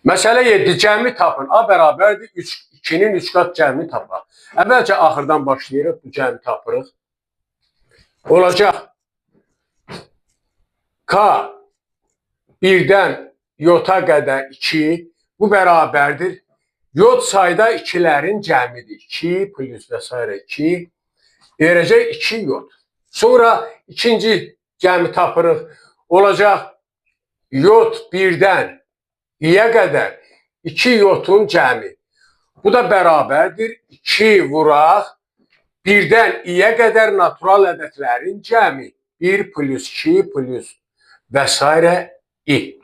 Məsələ 7. Cəmi tapın. A bərabərdir 2-nin 3 qat cəmini tapaq. Əvvəlcə axırdan başlayırıq, bu cəmi tapırıq. Olacaq K 1-dən yota qədər 2, bu bərabərdir. Yod sayda 2'lerin cəmidir. 2 plus və s. 2 verəcək 2 yod. Sonra ikinci cəmi tapırıq. Olacaq yod 1'dən i'yə qədər 2 yodun cəmi. Bu da bərabərdir 2 vuraq 1'dən i'yə qədər natural ədədlərin cəmi. 1 plus 2 plus və s. i.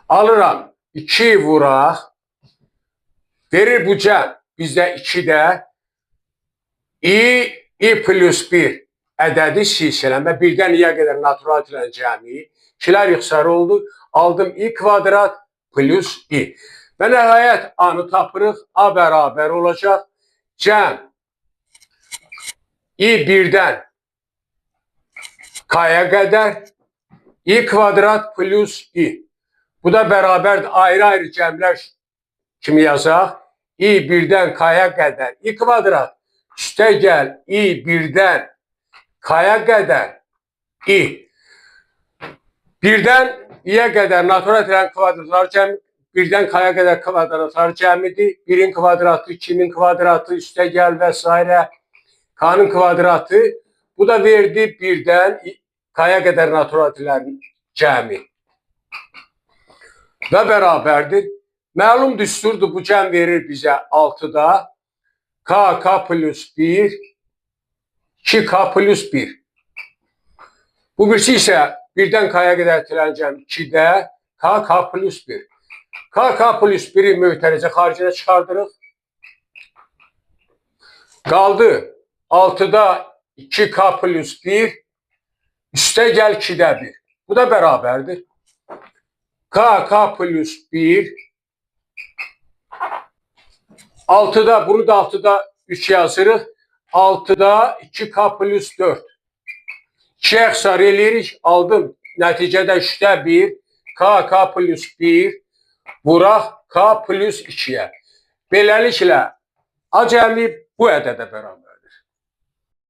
Alıram 2 vuraq verir bu cəm. Bizdə 2'də i plus 1 ədədi silsilən və 1'dən i'yə qədər natural ədədlərin cəmi. 2'lər ixtisarı oldu. Aldım i kvadrat plus i. Və nəhayət a-nı tapırıq. A bərabər olacaq. Cəm i 1'dən k-yə qədər i kvadrat plus i. Bu da bərabərdir. Ayrı-ayrı cəmlər kimi yazaq. i 1'dən k-yə qədər i kvadrat üstə gəl i 1'dən k-yə qədər i. 1'dən i'yə qədər natural ədədlərin kvadratları cəmi. 1'dən k-yə qədər kvadratları cəmidir. 1'in kvadratı, 2'nin kvadratı, üstə gəl və s. K-nın kvadratı. Bu da verdi 1'dən k-yə qədər natural ədədlərin cəmi. Və bərabərdir. Məlum düsturdur, bu cəm verir bizə 6'da k plus 1, 2k plus 1. Bu birisi isə 1'dən k-yə qədər ədədlərin cəmi 2'də k plus 1. k plus 1'i möhtəricə xaricində çıxardırıq. Qaldı 6'da 2k plus 1, üstə gəl 2'də 1. Bu da bərabərdir. k plus 1, 6'da, bunu da 6'da 3 yazırıq. 6'da 2k plus 4. 2'yə ixtisar eləyirik. Aldım. Nəticədə 3'də 1, k plus 1, vuraq k plus 2'yə. Beləliklə, A cəmi bu ədədə bərabər.